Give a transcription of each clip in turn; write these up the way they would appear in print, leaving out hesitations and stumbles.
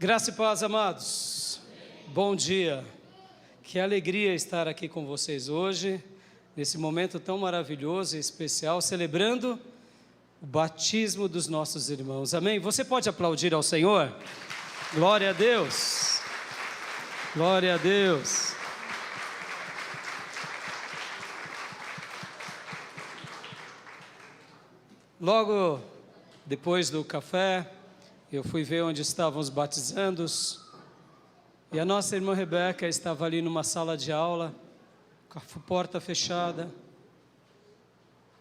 Graça e paz, amados. Bom dia. Que alegria estar aqui com vocês hoje, nesse momento tão maravilhoso e especial, celebrando o batismo dos nossos irmãos. Amém? Você pode aplaudir ao Senhor? Glória a Deus. Glória a Deus. Logo depois do café, eu fui ver onde estavam os batizandos, e a nossa irmã Rebeca estava ali numa sala de aula, com a porta fechada,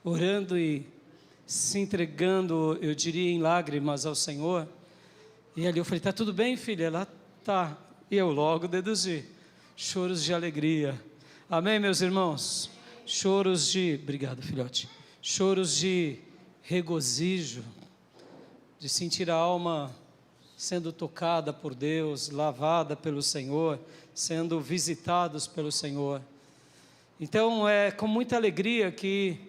orando e se entregando, eu diria, em lágrimas ao Senhor. E ali eu falei: está tudo bem, filha? Ela: tá. E eu logo deduzi: choros de alegria. Amém, meus irmãos? Choros de, obrigado, filhote, choros de regozijo, de sentir a alma sendo tocada por Deus, lavada pelo Senhor, sendo visitados pelo Senhor. Então é com muita alegria que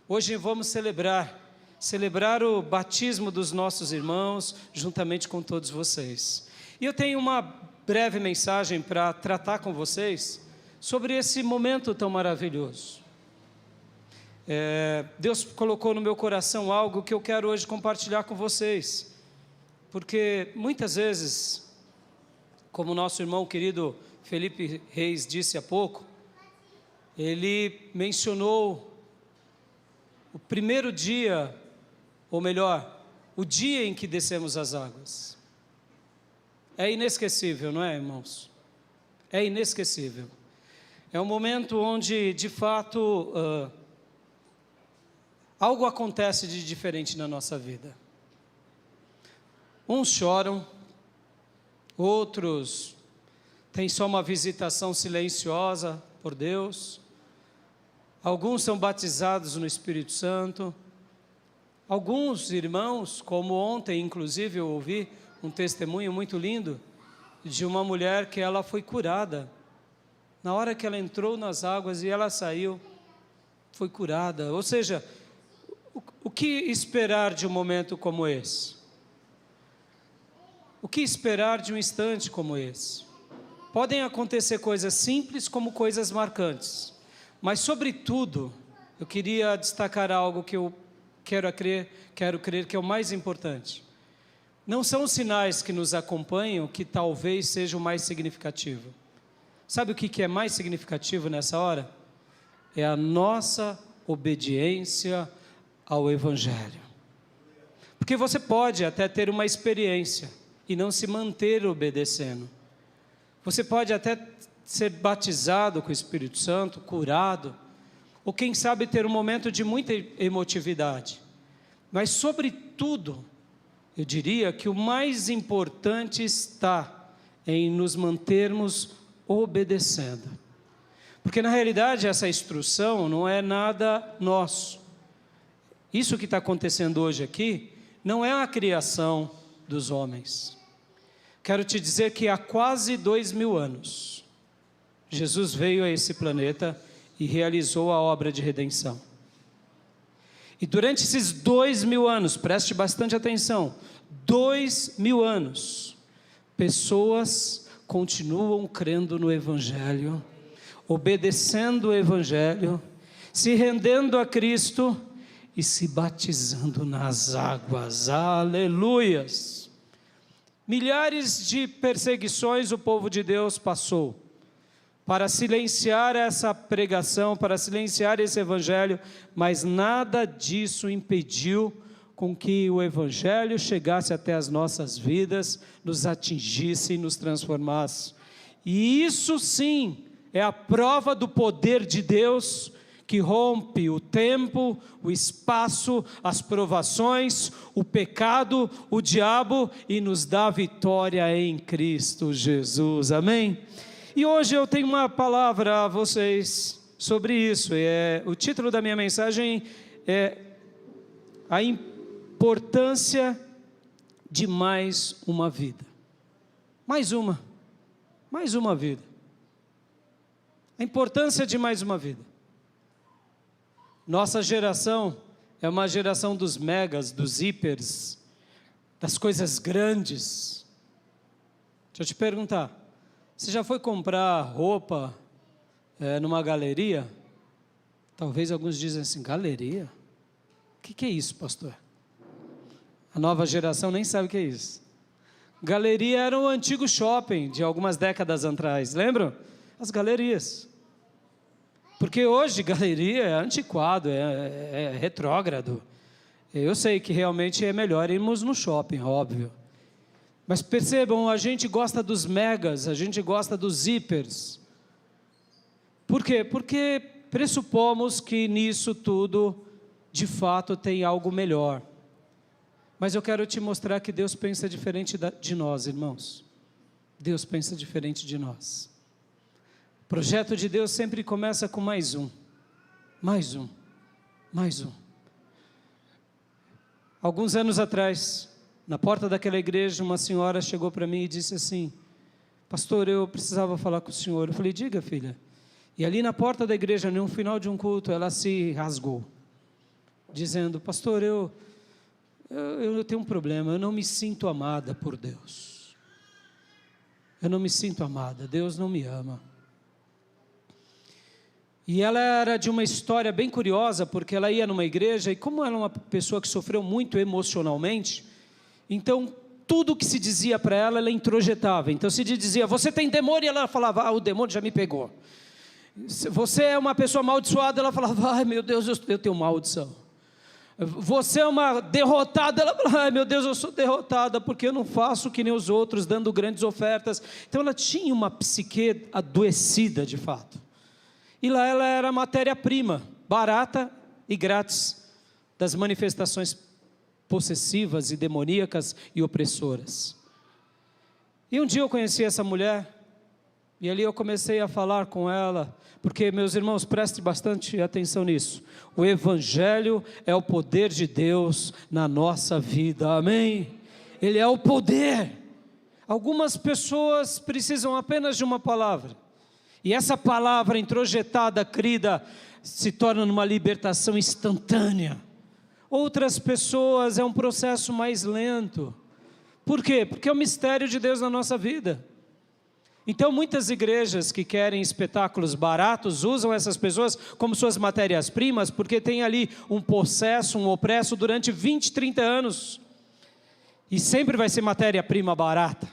hoje vamos celebrar o batismo dos nossos irmãos, juntamente com todos vocês. E eu tenho uma breve mensagem para tratar com vocês sobre esse momento tão maravilhoso. Deus colocou no meu coração algo que eu quero hoje compartilhar com vocês, porque muitas vezes, como o nosso irmão querido Felipe Reis disse há pouco, ele mencionou o primeiro dia, ou melhor, o dia em que descemos as águas. É inesquecível, não é, irmãos? É inesquecível. É um momento onde, de fato, algo acontece de diferente na nossa vida. Uns choram, outros têm só uma visitação silenciosa por Deus, alguns são batizados no Espírito Santo, alguns irmãos, como ontem inclusive eu ouvi um testemunho muito lindo, de uma mulher que ela foi curada, na hora que ela entrou nas águas e ela saiu, foi curada. Ou seja, o que esperar de um momento como esse? O que esperar de um instante como esse? Podem acontecer coisas simples como coisas marcantes, mas sobretudo, eu queria destacar algo que eu quero crer que é o mais importante. Não são os sinais que nos acompanham que talvez seja o mais significativo. Sabe o que é mais significativo nessa hora? É a nossa obediência ao Evangelho. Porque você pode até ter uma experiência e não se manter obedecendo. Você pode até ser batizado com o Espírito Santo, curado, ou quem sabe ter um momento de muita emotividade. Mas sobretudo, eu diria que o mais importante está em nos mantermos obedecendo. Porque na realidade essa instrução não é nada nosso. Isso que está acontecendo hoje aqui não é a criação dos homens. Quero te dizer que há quase 2000 anos, Jesus veio a esse planeta e realizou a obra de redenção. E durante esses 2000 anos, preste bastante atenção, 2000 anos, pessoas continuam crendo no Evangelho, obedecendo o Evangelho, se rendendo a Cristo e se batizando nas águas. Aleluias! Milhares de perseguições o povo de Deus passou para silenciar essa pregação, para silenciar esse Evangelho, mas nada disso impediu com que o Evangelho chegasse até as nossas vidas, nos atingisse e nos transformasse. E isso sim é a prova do poder de Deus, que rompe o tempo, o espaço, as provações, o pecado, o diabo, e nos dá vitória em Cristo Jesus, amém? E hoje eu tenho uma palavra a vocês sobre isso, o título da minha mensagem é a importância de mais uma vida. Mais uma vida. A importância de mais uma vida. Nossa geração é uma geração dos megas, dos hipers, das coisas grandes. Deixa eu te perguntar, você já foi comprar roupa numa galeria? Talvez alguns dizem assim, galeria? O que é isso, pastor? A nova geração nem sabe o que é isso. Galeria era o antigo shopping de algumas décadas atrás, lembram? As galerias. Porque hoje galeria é antiquado, é retrógrado. Eu sei que realmente é melhor irmos no shopping, óbvio. Mas percebam, a gente gosta dos megas, a gente gosta dos hipers. Por quê? Porque pressupomos que nisso tudo, de fato, tem algo melhor. Mas eu quero te mostrar que Deus pensa diferente de nós, irmãos. Deus pensa diferente de nós. O projeto de Deus sempre começa com mais um. Mais um. Mais um. Alguns anos atrás, na porta daquela igreja, uma senhora chegou para mim e disse assim, pastor, eu precisava falar com o senhor. Eu falei, diga, filha. E ali na porta da igreja, no final de um culto, ela se rasgou, dizendo, pastor, eu tenho um problema, eu não me sinto amada por Deus. Eu não me sinto amada, Deus não me ama. E ela era de uma história bem curiosa, porque ela ia numa igreja, e como ela é uma pessoa que sofreu muito emocionalmente, então tudo que se dizia para ela, ela introjetava. Então se dizia, você tem demônio, e ela falava, o demônio já me pegou. Você é uma pessoa amaldiçoada, ela falava, ai meu Deus, eu tenho maldição. Você é uma derrotada, ela fala, ai meu Deus, eu sou derrotada, porque eu não faço que nem os outros, dando grandes ofertas. Então ela tinha uma psique adoecida de fato. E lá ela era matéria-prima, barata e grátis, das manifestações possessivas e demoníacas e opressoras. E um dia eu conheci essa mulher, e ali eu comecei a falar com ela, porque, meus irmãos, preste bastante atenção nisso. O Evangelho é o poder de Deus na nossa vida, amém? Ele é o poder. Algumas pessoas precisam apenas de uma palavra, e essa palavra introjetada, crida, se torna numa libertação instantânea. Outras pessoas é um processo mais lento. Por quê? Porque é o mistério de Deus na nossa vida. Então muitas igrejas que querem espetáculos baratos usam essas pessoas como suas matérias-primas, porque tem ali um possesso, um opresso durante 20, 30 anos. E sempre vai ser matéria-prima barata.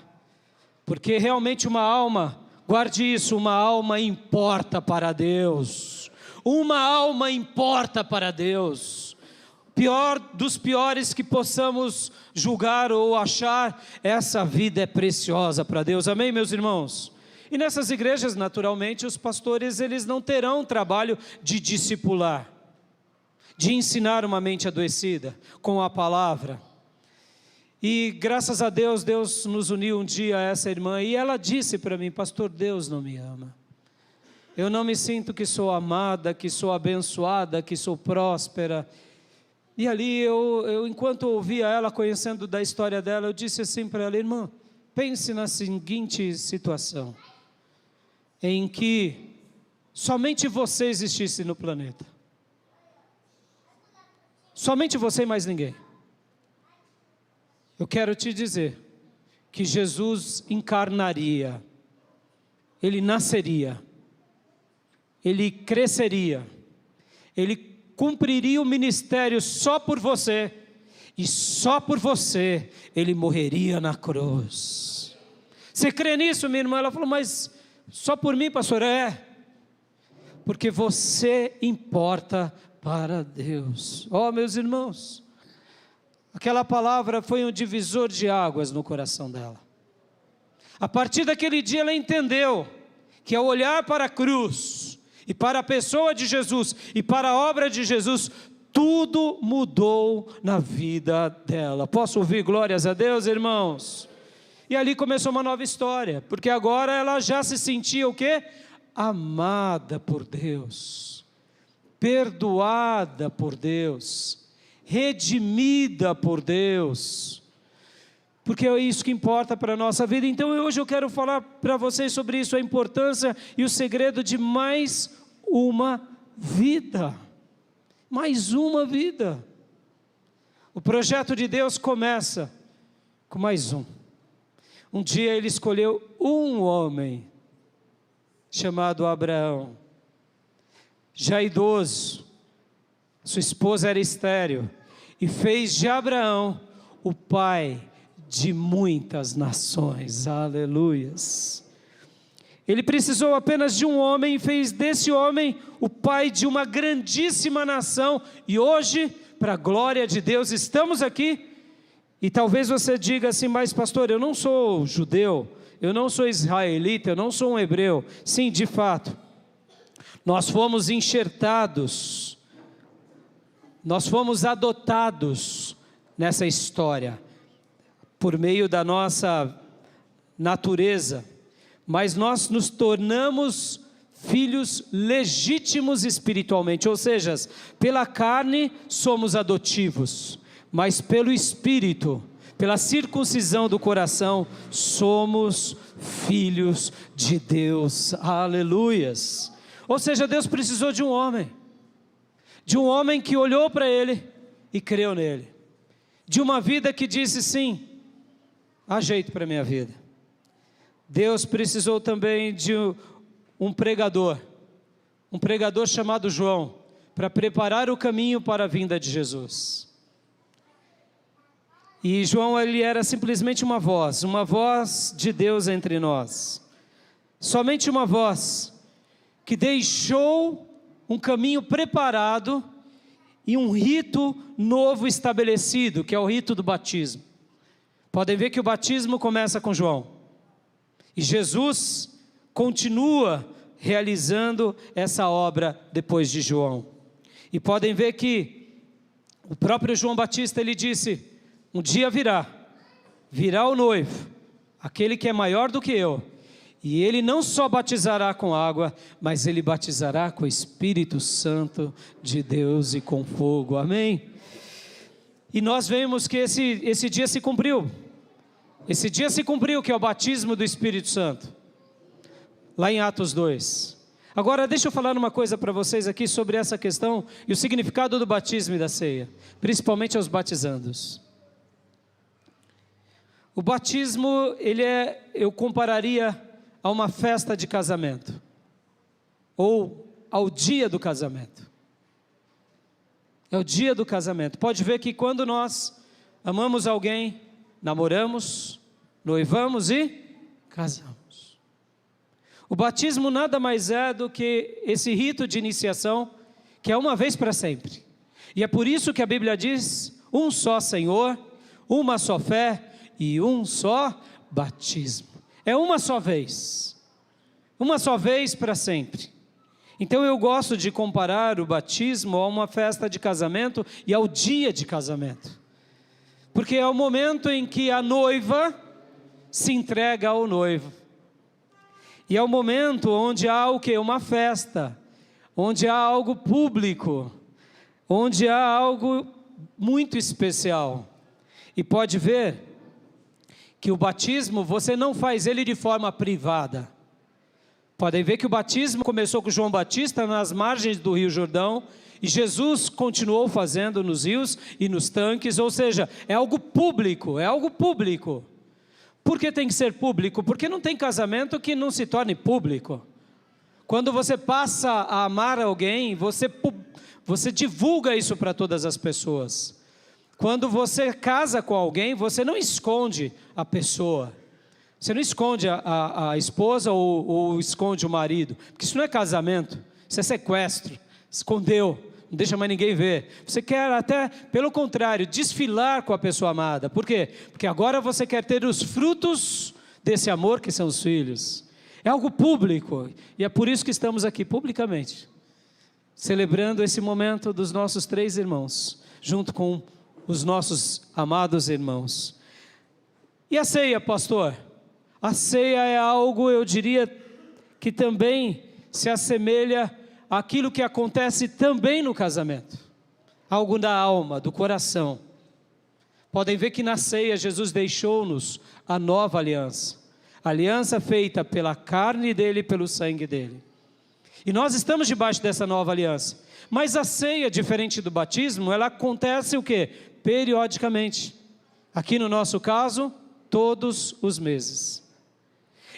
Porque realmente uma alma, guarde isso, uma alma importa para Deus. Uma alma importa para Deus. Pior dos piores que possamos julgar ou achar, essa vida é preciosa para Deus, amém, meus irmãos? E nessas igrejas, naturalmente, os pastores, eles não terão trabalho de discipular, de ensinar uma mente adoecida com a palavra. E graças a Deus, Deus nos uniu um dia a essa irmã, e ela disse para mim, pastor, Deus não me ama. Eu não me sinto que sou amada, que sou abençoada, que sou próspera. E ali, enquanto ouvia ela, conhecendo da história dela, eu disse assim para ela, irmã, pense na seguinte situação, em que somente você existisse no planeta. Somente você e mais ninguém. Eu quero te dizer que Jesus encarnaria, Ele nasceria, Ele cresceria, Ele cumpriria o ministério só por você, e só por você Ele morreria na cruz. Você crê nisso, minha irmã? Ela falou, mas só por mim, pastor? Porque você importa para Deus. Meus irmãos, aquela palavra foi um divisor de águas no coração dela. A partir daquele dia ela entendeu que ao olhar para a cruz, e para a pessoa de Jesus, e para a obra de Jesus, tudo mudou na vida dela. Posso ouvir glórias a Deus, irmãos? E ali começou uma nova história, porque agora ela já se sentia o quê? Amada por Deus, perdoada por Deus, redimida por Deus, porque é isso que importa para a nossa vida. Então hoje eu quero falar para vocês sobre isso, a importância e o segredo de mais uma vida. Mais uma vida. O projeto de Deus começa com mais um. um dia ele escolheu um homem, chamado Abraão, já idoso, sua esposa era estéril, e fez de Abraão o pai de muitas nações, aleluias. Ele precisou apenas de um homem e fez desse homem o pai de uma grandíssima nação, e hoje, para a glória de Deus, estamos aqui. E talvez você diga assim: mas pastor, eu não sou judeu, eu não sou israelita, eu não sou um hebreu. Sim, de fato, nós fomos enxertados, nós fomos adotados nessa história, por meio da nossa natureza, mas nós nos tornamos filhos legítimos espiritualmente, ou seja, pela carne somos adotivos, mas pelo Espírito, pela circuncisão do coração, somos filhos de Deus, aleluias. Ou seja, Deus precisou de um homem que olhou para ele e creu nele, de uma vida que disse: sim, há jeito para a minha vida. Deus precisou também de um pregador chamado João, para preparar o caminho para a vinda de Jesus. E João, ele era simplesmente uma voz de Deus entre nós, somente uma voz, que deixou um caminho preparado e um rito novo estabelecido, que é o rito do batismo. Podem ver que o batismo começa com João, e Jesus continua realizando essa obra depois de João. E podem ver que o próprio João Batista, ele disse: um dia virá o noivo, aquele que é maior do que eu, e ele não só batizará com água, mas ele batizará com o Espírito Santo de Deus e com fogo, amém? E nós vemos que esse dia se cumpriu, que é o batismo do Espírito Santo, lá em Atos 2. Agora deixa eu falar uma coisa para vocês aqui sobre essa questão e o significado do batismo e da ceia, principalmente aos batizandos. O batismo, eu compararia a uma festa de casamento, ou ao dia do casamento. É o dia do casamento. Pode ver que quando nós amamos alguém, namoramos, noivamos e casamos. O batismo nada mais é do que esse rito de iniciação, que é uma vez para sempre. E é por isso que a Bíblia diz: um só Senhor, uma só fé e um só batismo. É uma só vez para sempre. Então eu gosto de comparar o batismo a uma festa de casamento e ao dia de casamento, porque é o momento em que a noiva se entrega ao noivo, e é o momento onde há o quê? Uma festa, onde há algo público, onde há algo muito especial. E pode ver que o batismo, você não faz ele de forma privada. Podem ver que o batismo começou com João Batista nas margens do Rio Jordão, e Jesus continuou fazendo nos rios e nos tanques, ou seja, é algo público, Por que tem que ser público? Porque não tem casamento que não se torne público. Quando você passa a amar alguém, você divulga isso para todas as pessoas. Quando você casa com alguém, você não esconde a pessoa. Você não esconde a esposa ou esconde o marido. Porque isso não é casamento, isso é sequestro. Escondeu, não deixa mais ninguém ver. Você quer até, pelo contrário, desfilar com a pessoa amada. Por quê? Porque agora você quer ter os frutos desse amor que são os filhos. É algo público. E é por isso que estamos aqui publicamente, celebrando esse momento dos nossos 3 irmãos, junto com os nossos amados irmãos. E a ceia, pastor? A ceia é algo, eu diria, que também se assemelha àquilo que acontece também no casamento. Algo da alma, do coração. Podem ver que na ceia Jesus deixou-nos a nova aliança. A aliança feita pela carne dele e pelo sangue dele. E nós estamos debaixo dessa nova aliança. Mas a ceia, diferente do batismo, ela acontece o quê? Periodicamente. Aqui no nosso caso, todos os meses.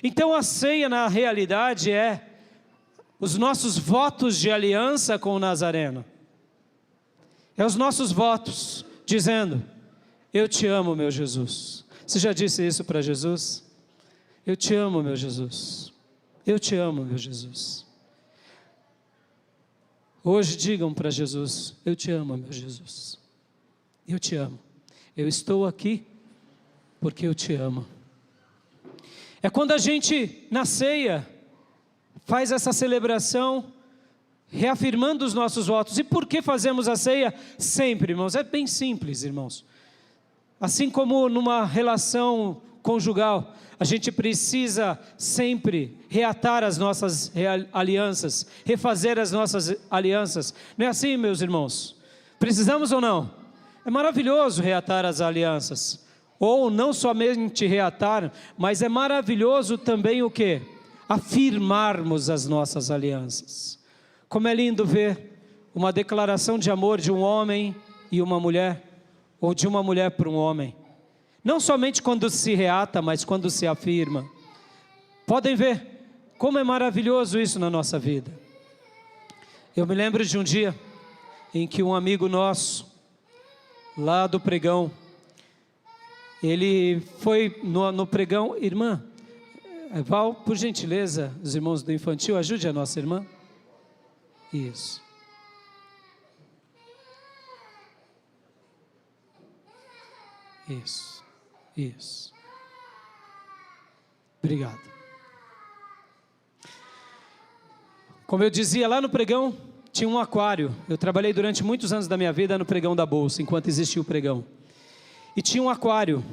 Então a ceia na realidade é os nossos votos de aliança com o Nazareno. É os nossos votos dizendo: eu te amo, meu Jesus. Você já disse isso para Jesus? Eu te amo, meu Jesus. Eu te amo, meu Jesus. Hoje digam para Jesus: eu te amo, meu Jesus. Eu te amo. Eu estou aqui porque eu te amo. É quando a gente, na ceia, faz essa celebração, reafirmando os nossos votos. E por que fazemos a ceia sempre, irmãos? É bem simples, irmãos. Assim como numa relação conjugal, a gente precisa sempre reatar as nossas alianças, refazer as nossas alianças. Não é assim, meus irmãos? Precisamos ou não? É maravilhoso reatar as alianças. Ou não somente reatar, mas é maravilhoso também o quê? Afirmarmos as nossas alianças. Como é lindo ver uma declaração de amor de um homem e uma mulher, ou de uma mulher para um homem. Não somente quando se reata, mas quando se afirma. Podem ver como é maravilhoso isso na nossa vida. Eu me lembro de um dia em que um amigo nosso, lá do pregão, ele foi no pregão. Irmã Val, por gentileza, os irmãos do infantil, ajude a nossa irmã. Isso. Isso. Isso. Obrigado. Como eu dizia, lá no pregão tinha um aquário. Eu trabalhei durante muitos anos da minha vida no pregão da Bolsa, enquanto existia o pregão. E tinha um aquário,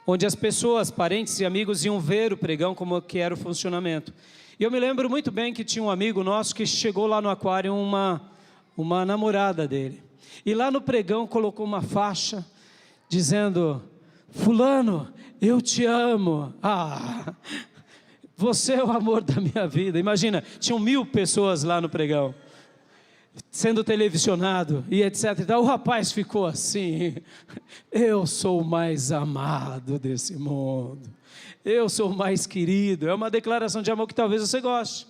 onde as pessoas, parentes e amigos, iam ver o pregão, como que era o funcionamento. E eu me lembro muito bem que tinha um amigo nosso que chegou lá no aquário, uma namorada dele. E lá no pregão colocou uma faixa, dizendo: fulano, eu te amo. Ah, você é o amor da minha vida. Imagina, tinham 1000 pessoas lá no pregão, sendo televisionado e etc. Então, o rapaz ficou assim: eu sou o mais amado desse mundo, eu sou o mais querido. É uma declaração de amor que talvez você goste.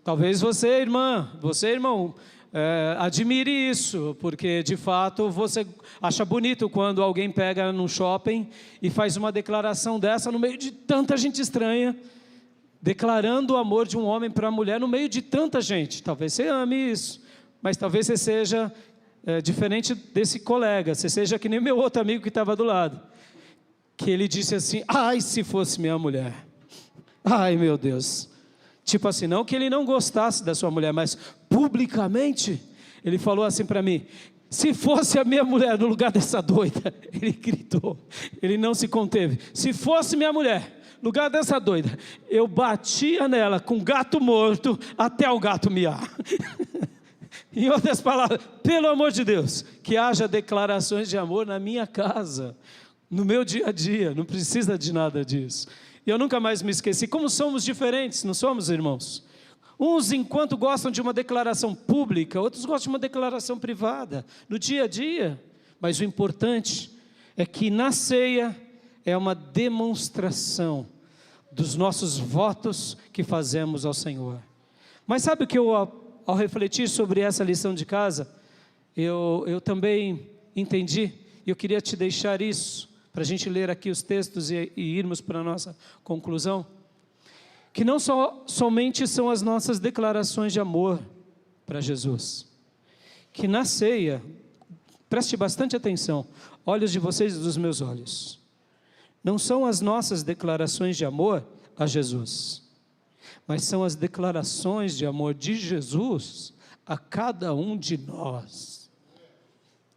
Talvez você, irmã, você, irmão, admire isso, porque de fato você acha bonito quando alguém pega num shopping e faz uma declaração dessa no meio de tanta gente estranha, declarando o amor de um homem para a mulher no meio de tanta gente. Talvez você ame isso, mas talvez você seja diferente desse colega, você seja que nem meu outro amigo que estava do lado, que ele disse assim: ai, se fosse minha mulher, ai meu Deus. Tipo assim, não que ele não gostasse da sua mulher, mas publicamente ele falou assim para mim: se fosse a minha mulher no lugar dessa doida, ele gritou, ele não se conteve, se fosse minha mulher no lugar dessa doida, eu batia nela com gato morto até o gato miar. Em outras palavras, pelo amor de Deus, que haja declarações de amor na minha casa, no meu dia a dia, não precisa de nada disso. E eu nunca mais me esqueci como somos diferentes, não somos, irmãos? Uns, enquanto gostam de uma declaração pública, outros gostam de uma declaração privada, no dia a dia. Mas o importante é que na ceia é uma demonstração dos nossos votos que fazemos ao Senhor. Mas sabe o que eu, ao refletir sobre essa lição de casa, eu também entendi, e eu queria te deixar isso, para a gente ler aqui os textos e irmos para a nossa conclusão, que não somente são as nossas declarações de amor para Jesus, que na ceia, preste bastante atenção, olhos de vocês e dos meus olhos, não são as nossas declarações de amor a Jesus, mas são as declarações de amor de Jesus a cada um de nós.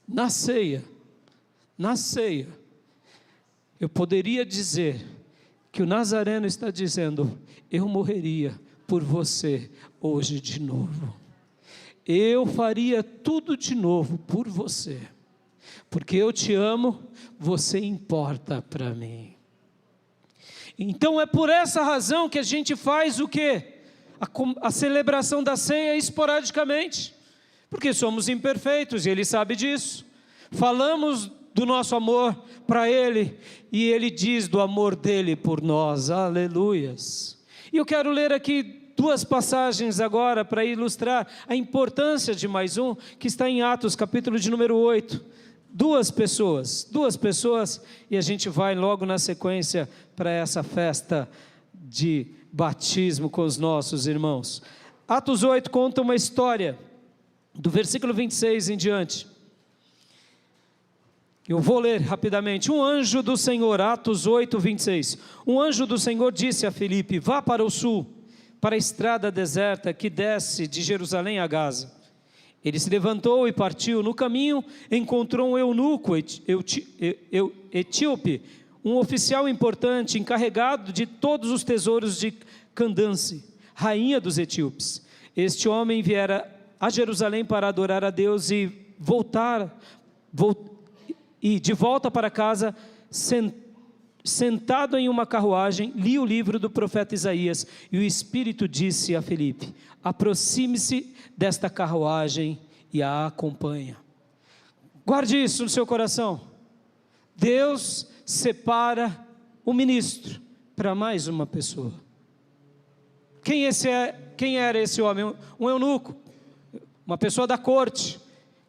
Na ceia, eu poderia dizer que o Nazareno está dizendo: eu morreria por você hoje de novo. Eu faria tudo de novo por você. Porque eu te amo, você importa para mim. Então é por essa razão que a gente faz o quê? A celebração da ceia esporadicamente. Porque somos imperfeitos e Ele sabe disso. Falamos do nosso amor para Ele, e Ele diz do amor dEle por nós, aleluias. E eu quero ler aqui 2 passagens agora para ilustrar a importância de mais um, que está em Atos, capítulo de número 8, 2 pessoas, e a gente vai logo na sequência para essa festa de batismo com os nossos irmãos. Atos 8 conta uma história, do versículo 26 em diante. Eu vou ler rapidamente. Um anjo do Senhor, Atos 8, 26. Um anjo do Senhor disse a Filipe: vá para o sul, para a estrada deserta que desce de Jerusalém a Gaza. Ele se levantou e partiu. No caminho encontrou um eunuco etíope, um oficial importante, encarregado de todos os tesouros de Candance, rainha dos etíopes. Este homem viera a Jerusalém para adorar a Deus e de volta para casa, sentado em uma carruagem, li o livro do profeta Isaías, e o Espírito disse a Filipe: aproxime-se desta carruagem e a acompanha. Guarde isso no seu coração. Deus separa o ministro para mais uma pessoa. Quem era esse homem? Um eunuco, uma pessoa da corte,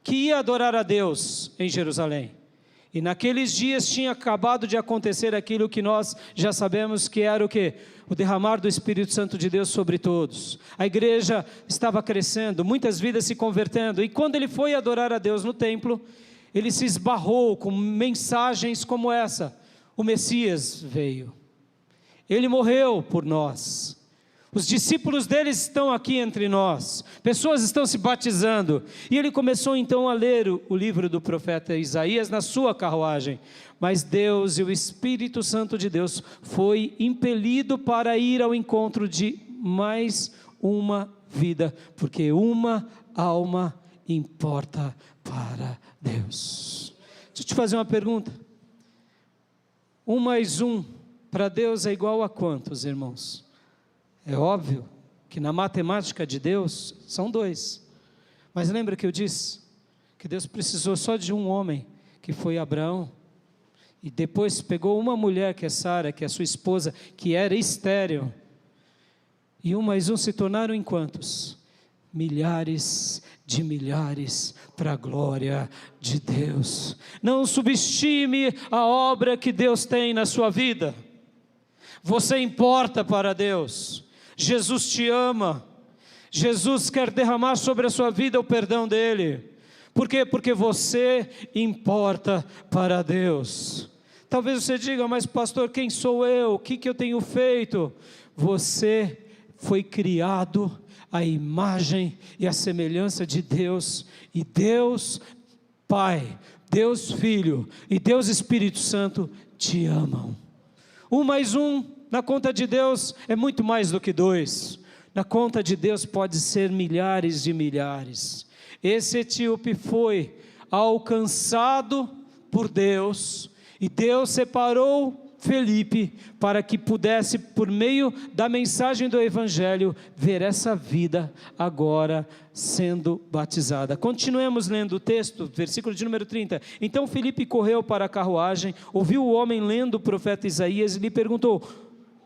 que ia adorar a Deus em Jerusalém. E naqueles dias tinha acabado de acontecer aquilo que nós já sabemos que era o quê? O derramar do Espírito Santo de Deus sobre todos. A igreja estava crescendo, muitas vidas se convertendo, e quando ele foi adorar a Deus no templo, ele se esbarrou com mensagens como essa: o Messias veio, ele morreu por nós, os discípulos deles estão aqui entre nós, pessoas estão se batizando. E ele começou então a ler o livro do profeta Isaías na sua carruagem. Mas Deus e o Espírito Santo de Deus foi impelido para ir ao encontro de mais uma vida, porque uma alma importa para Deus. Deixa eu te fazer uma pergunta: 1 mais 1 para Deus é igual a quantos, irmãos? É óbvio que na matemática de Deus são 2, mas lembra que eu disse que Deus precisou só de um homem, que foi Abraão, e depois pegou uma mulher, que é Sara, que é sua esposa, que era estéril, e 1 mais 1 se tornaram em quantos? Milhares de milhares, para a glória de Deus. Não subestime a obra que Deus tem na sua vida. Você importa para Deus. Jesus te ama, Jesus quer derramar sobre a sua vida o perdão dEle. Por quê? Porque você importa para Deus. Talvez você diga: mas pastor, quem sou eu? O que eu tenho feito? Você foi criado à imagem e à semelhança de Deus, e Deus Pai, Deus Filho e Deus Espírito Santo te amam. 1 mais 1 na conta de Deus é muito mais do que 2. Na conta de Deus pode ser milhares de milhares. Esse etíope foi alcançado por Deus, e Deus separou Filipe para que pudesse, por meio da mensagem do Evangelho, ver essa vida agora sendo batizada. Continuemos lendo o texto, versículo de número 30. Então Filipe correu para a carruagem, ouviu o homem lendo o profeta Isaías e lhe perguntou: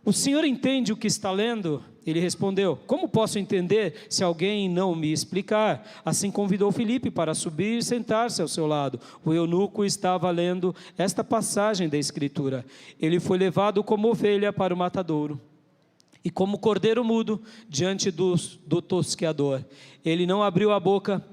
o senhor entende o que está lendo? Ele respondeu: como posso entender se alguém não me explicar? Assim convidou Filipe para subir e sentar-se ao seu lado. O eunuco estava lendo esta passagem da Escritura: ele foi levado como ovelha para o matadouro, e como cordeiro mudo diante do tosqueador. Ele não abriu a boca,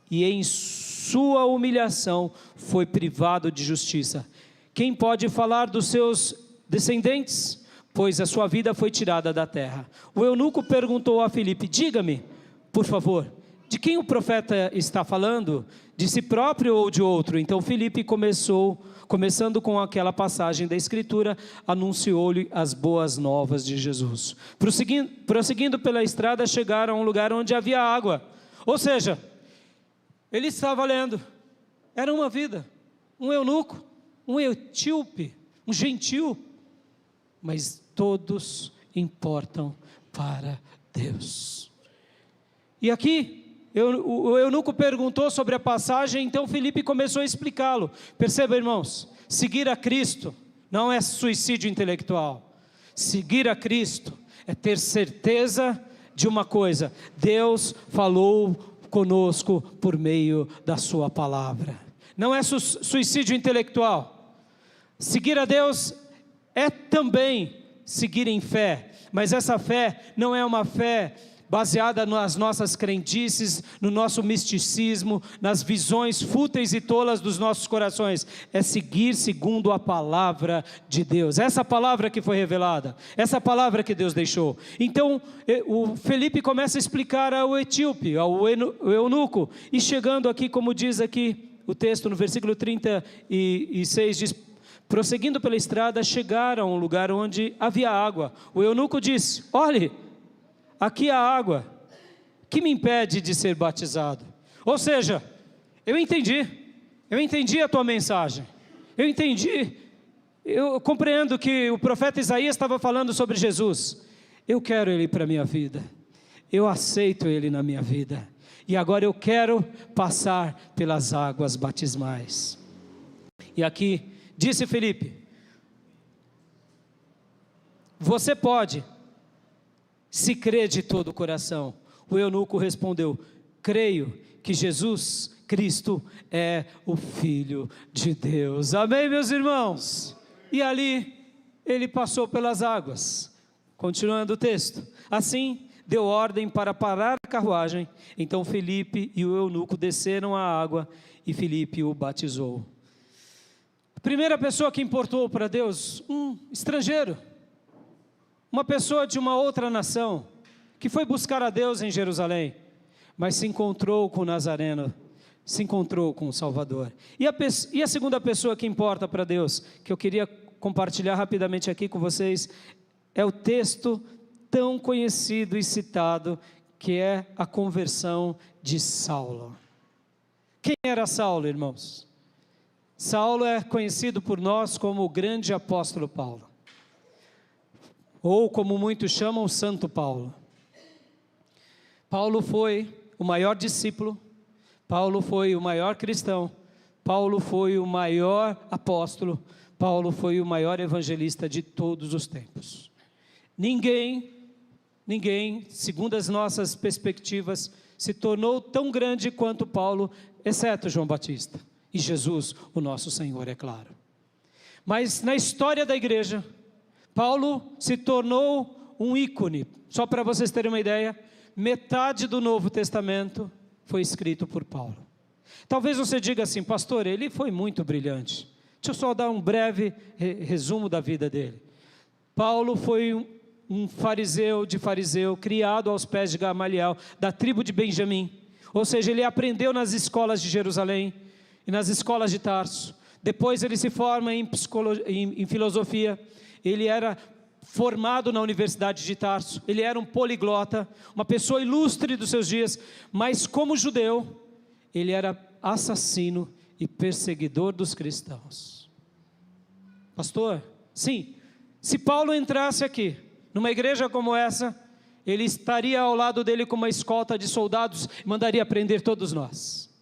e em sua humilhação foi privado de justiça. Quem pode falar dos seus descendentes? Pois a sua vida foi tirada da terra. O eunuco perguntou a Filipe: diga-me, por favor, de quem o profeta está falando? De si próprio ou de outro? Então Filipe começando com aquela passagem da Escritura, anunciou-lhe as boas novas de Jesus. Prosseguindo pela estrada, chegaram a um lugar onde havia água. Ou seja, ele estava lendo, era uma vida, um eunuco, um etíope, um gentil, mas todos importam para Deus. E aqui o eunuco perguntou sobre a passagem, então Filipe começou a explicá-lo. Perceba, irmãos, seguir a Cristo não é suicídio intelectual. Seguir a Cristo é ter certeza de uma coisa: Deus falou conosco por meio da sua palavra. Não é suicídio intelectual. Seguir a Deus é também seguir em fé, mas essa fé não é uma fé baseada nas nossas crendices, no nosso misticismo, nas visões fúteis e tolas dos nossos corações. É seguir segundo a palavra de Deus, essa palavra que foi revelada, essa palavra que Deus deixou. Então o Felipe começa a explicar ao etíope, ao eunuco, e chegando aqui, como diz aqui o texto no versículo 36, diz: prosseguindo pela estrada, chegaram a um lugar onde havia água. O eunuco disse: olhe, aqui há água, que me impede de ser batizado? Ou seja, eu entendi a tua mensagem, eu compreendo que o profeta Isaías estava falando sobre Jesus. Eu quero Ele para a minha vida, eu aceito Ele na minha vida, e agora eu quero passar pelas águas batismais. E aqui, disse Felipe: você pode, se crê de todo o coração. O eunuco respondeu: creio que Jesus Cristo é o Filho de Deus. Amém, meus irmãos? E ali ele passou pelas águas. Continuando o texto: assim deu ordem para parar a carruagem. Então Felipe e o eunuco desceram à água e Felipe o batizou. A primeira pessoa que importou para Deus, um estrangeiro, uma pessoa de uma outra nação, que foi buscar a Deus em Jerusalém, mas se encontrou com o Nazareno, se encontrou com o Salvador. E a segunda pessoa que importa para Deus, que eu queria compartilhar rapidamente aqui com vocês, é o texto tão conhecido e citado, que é a conversão de Saulo. Quem era Saulo, irmãos? Saulo é conhecido por nós como o grande apóstolo Paulo, ou como muitos chamam, Santo Paulo. Paulo foi o maior discípulo, Paulo foi o maior cristão, Paulo foi o maior apóstolo, Paulo foi o maior evangelista de todos os tempos. Ninguém, segundo as nossas perspectivas, se tornou tão grande quanto Paulo, exceto João Batista e Jesus, o nosso Senhor, é claro. Mas na história da igreja, Paulo se tornou um ícone. Só para vocês terem uma ideia, metade do Novo Testamento foi escrito por Paulo. Talvez você diga assim: pastor, ele foi muito brilhante. Deixa eu só dar um breve resumo da vida dele. Paulo foi um fariseu, criado aos pés de Gamaliel, da tribo de Benjamim. Ou seja, ele aprendeu nas escolas de Jerusalém e nas escolas de Tarso. Depois ele se forma em filosofia. Ele era formado na Universidade de Tarso, ele era um poliglota, uma pessoa ilustre dos seus dias, mas como judeu, ele era assassino e perseguidor dos cristãos. Pastor, sim, se Paulo entrasse aqui, numa igreja como essa, ele estaria ao lado dele com uma escolta de soldados e mandaria prender todos nós.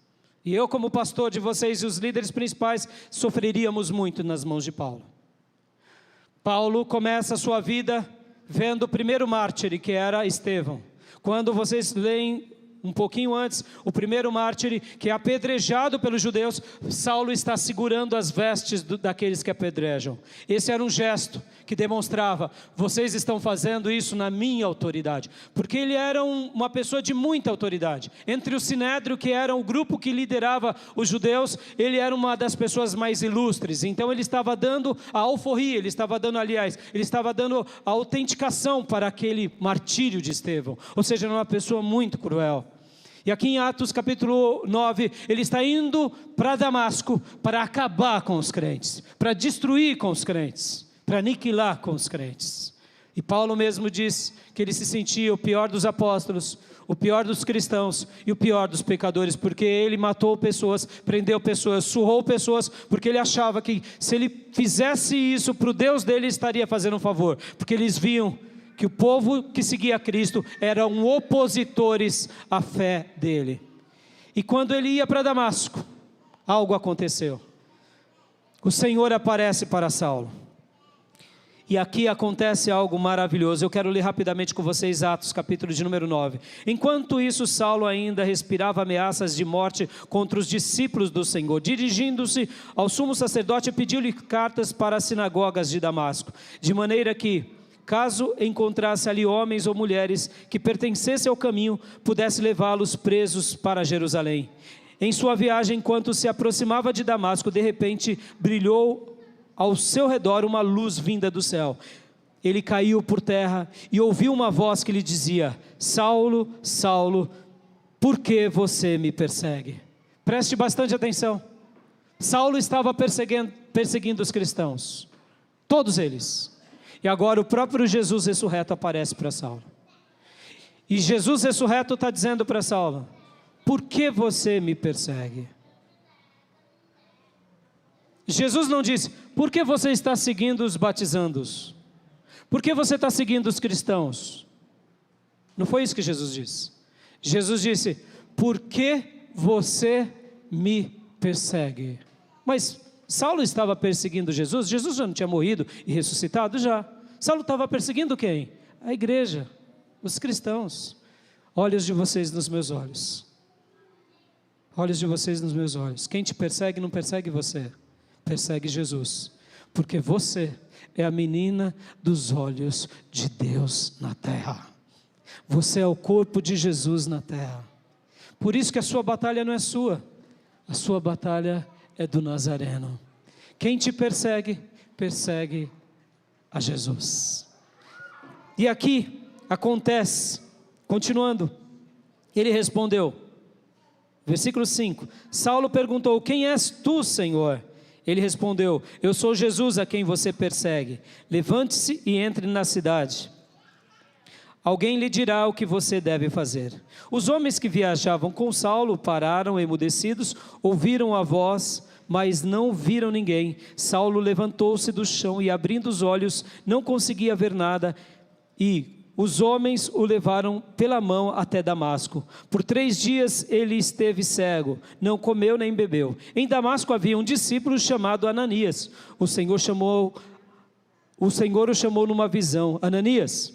E eu, como pastor de vocês e os líderes principais, sofreríamos muito nas mãos de Paulo. Paulo começa a sua vida vendo o primeiro mártir, que era Estevão. Quando vocês leem um pouquinho antes, o primeiro mártir que é apedrejado pelos judeus, Saulo está segurando as vestes daqueles que apedrejam. Esse era um gesto que demonstrava: vocês estão fazendo isso na minha autoridade, porque ele era uma pessoa de muita autoridade. Entre o Sinédrio, que era o grupo que liderava os judeus, ele era uma das pessoas mais ilustres. Então ele estava dando a alforria, ele estava dando a autenticação para aquele martírio de Estevão. Ou seja, era uma pessoa muito cruel. E aqui em Atos capítulo 9, ele está indo para Damasco para acabar com os crentes, para destruir com os crentes, para aniquilar com os crentes. E Paulo mesmo diz que ele se sentia o pior dos apóstolos, o pior dos cristãos e o pior dos pecadores, porque ele matou pessoas, prendeu pessoas, surrou pessoas, porque ele achava que se ele fizesse isso para o Deus dele, ele estaria fazendo um favor, porque eles viam que o povo que seguia Cristo eram opositores à fé dele. E quando ele ia para Damasco, algo aconteceu. O Senhor aparece para Saulo. E aqui acontece algo maravilhoso. Eu quero ler rapidamente com vocês Atos, capítulo de número 9. Enquanto isso, Saulo ainda respirava ameaças de morte contra os discípulos do Senhor. Dirigindo-se ao sumo sacerdote, pediu-lhe cartas para as sinagogas de Damasco, de maneira que, caso encontrasse ali homens ou mulheres que pertencessem ao caminho, pudesse levá-los presos para Jerusalém. Em sua viagem, enquanto se aproximava de Damasco, de repente brilhou ao seu redor uma luz vinda do céu. Ele caiu por terra e ouviu uma voz que lhe dizia: Saulo, Saulo, por que você me persegue? Preste bastante atenção. Saulo estava perseguindo os cristãos, todos eles. E agora o próprio Jesus ressurreto aparece para Saulo. E Jesus ressurreto está dizendo para Saulo: por que você me persegue? Jesus não disse: por que você está seguindo os batizandos? Por que você está seguindo os cristãos? Não foi isso que Jesus disse. Jesus disse: por que você me persegue? Mas Saulo estava perseguindo Jesus? Jesus já não tinha morrido e ressuscitado? Já. Saulo estava perseguindo quem? A igreja, os cristãos. Olhos de vocês nos meus olhos. Olhos de vocês nos meus olhos. Quem te persegue não persegue você, persegue Jesus, porque você é a menina dos olhos de Deus na terra. Você é o corpo de Jesus na terra. Por isso que a sua batalha não é sua, a sua batalha é do Nazareno. Quem te persegue, persegue a Jesus. E aqui acontece, continuando, ele respondeu, versículo 5, Saulo perguntou: quem és tu, Senhor? Ele respondeu: eu sou Jesus a quem você persegue. Levante-se e entre na cidade. Alguém lhe dirá o que você deve fazer. Os homens que viajavam com Saulo pararam emudecidos, ouviram a voz, mas não viram ninguém. Saulo levantou-se do chão e, abrindo os olhos, não conseguia ver nada, e os homens o levaram pela mão até Damasco. Por 3 dias ele esteve cego, não comeu nem bebeu. Em Damasco havia um discípulo chamado Ananias. O Senhor o chamou numa visão: Ananias.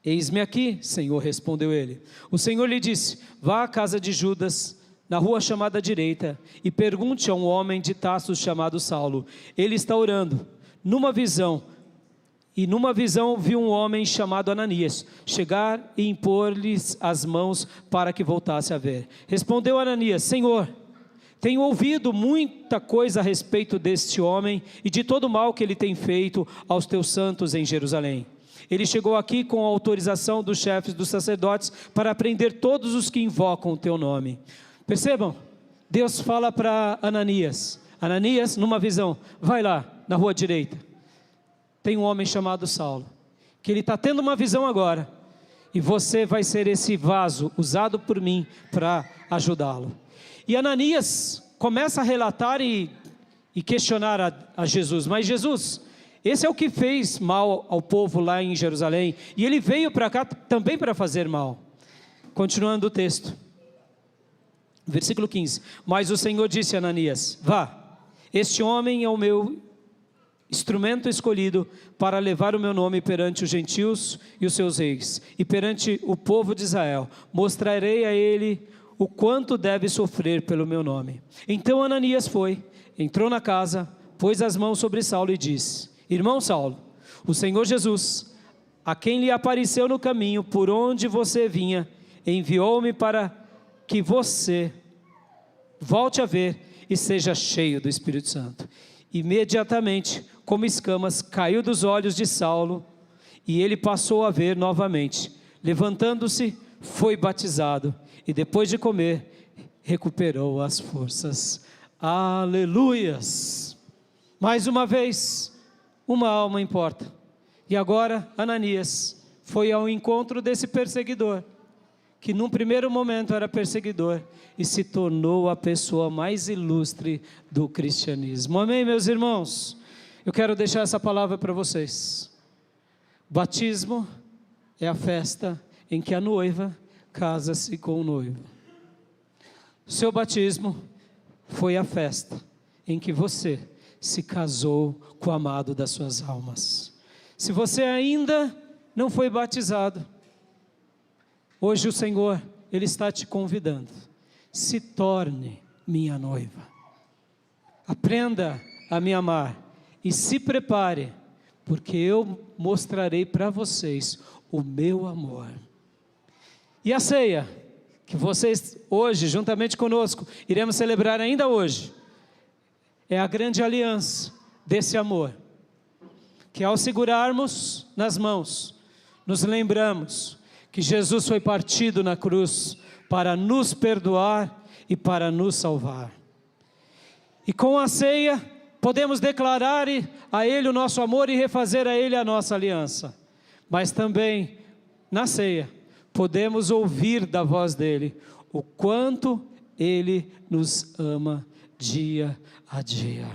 Eis-me aqui, Senhor, respondeu ele. O Senhor lhe disse: vá à casa de Judas, na rua chamada direita, e pergunte a um homem de Tarso chamado Saulo. Ele está orando. Numa visão viu um homem chamado Ananias chegar e impor-lhes as mãos para que voltasse a ver. Respondeu Ananias: Senhor, tenho ouvido muita coisa a respeito deste homem e de todo o mal que ele tem feito aos teus santos em Jerusalém. Ele chegou aqui com a autorização dos chefes dos sacerdotes para prender todos os que invocam o teu nome. Percebam, Deus fala para Ananias: Ananias, numa visão, vai lá na rua direita. Tem um homem chamado Saulo, que ele está tendo uma visão agora, e você vai ser esse vaso usado por mim para ajudá-lo. E Ananias começa a relatar e questionar a Jesus: mas Jesus, esse é o que fez mal ao povo lá em Jerusalém, e ele veio para cá também para fazer mal. Continuando o texto, versículo 15, mas o Senhor disse a Ananias: vá, este homem é o meu instrumento escolhido para levar o meu nome perante os gentios e os seus reis, e perante o povo de Israel. Mostrarei a ele o quanto deve sofrer pelo meu nome. Então Ananias foi, entrou na casa, pôs as mãos sobre Saulo e disse: irmão Saulo, o Senhor Jesus, a quem lhe apareceu no caminho por onde você vinha, enviou-me para que você volte a ver e seja cheio do Espírito Santo. Imediatamente, como escamas, caiu dos olhos de Saulo, e ele passou a ver novamente. Levantando-se, foi batizado, e depois de comer, recuperou as forças. Aleluias! Mais uma vez, uma alma importa. E agora, Ananias foi ao encontro desse perseguidor, que num primeiro momento era perseguidor, e se tornou a pessoa mais ilustre do cristianismo. Amém, meus irmãos? Eu quero deixar essa palavra para vocês. Batismo é a festa em que a noiva casa-se com o noivo. O seu batismo foi a festa em que você se casou com o amado das suas almas. Se você ainda não foi batizado, hoje o Senhor, Ele está te convidando. Se torne minha noiva. Aprenda a me amar e se prepare, porque eu mostrarei para vocês o meu amor. E a ceia, que vocês hoje, juntamente conosco, iremos celebrar ainda hoje, é a grande aliança desse amor, que ao segurarmos nas mãos, nos lembramos que Jesus foi partido na cruz para nos perdoar e para nos salvar. E com a ceia, podemos declarar a Ele o nosso amor e refazer a Ele a nossa aliança. Mas também, na ceia, podemos ouvir da voz dEle o quanto Ele nos ama dia a dia.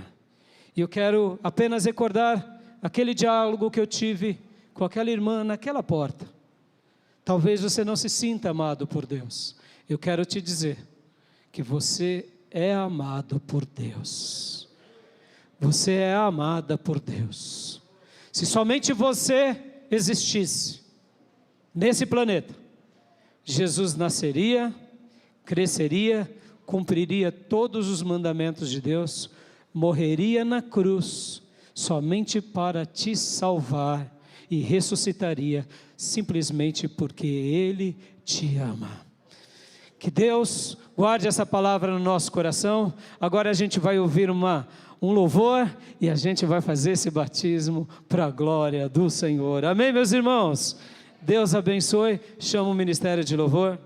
E eu quero apenas recordar aquele diálogo que eu tive com aquela irmã naquela porta. Talvez você não se sinta amado por Deus. Eu quero te dizer que você é amado por Deus. Você é amada por Deus. Se somente você existisse nesse planeta, Jesus nasceria, cresceria, cumpriria todos os mandamentos de Deus, morreria na cruz, somente para te salvar, e ressuscitaria, simplesmente porque Ele te ama. Que Deus guarde essa palavra no nosso coração. Agora a gente vai ouvir um louvor, e a gente vai fazer esse batismo para a glória do Senhor. Amém, meus irmãos? Deus abençoe. Chama o ministério de louvor.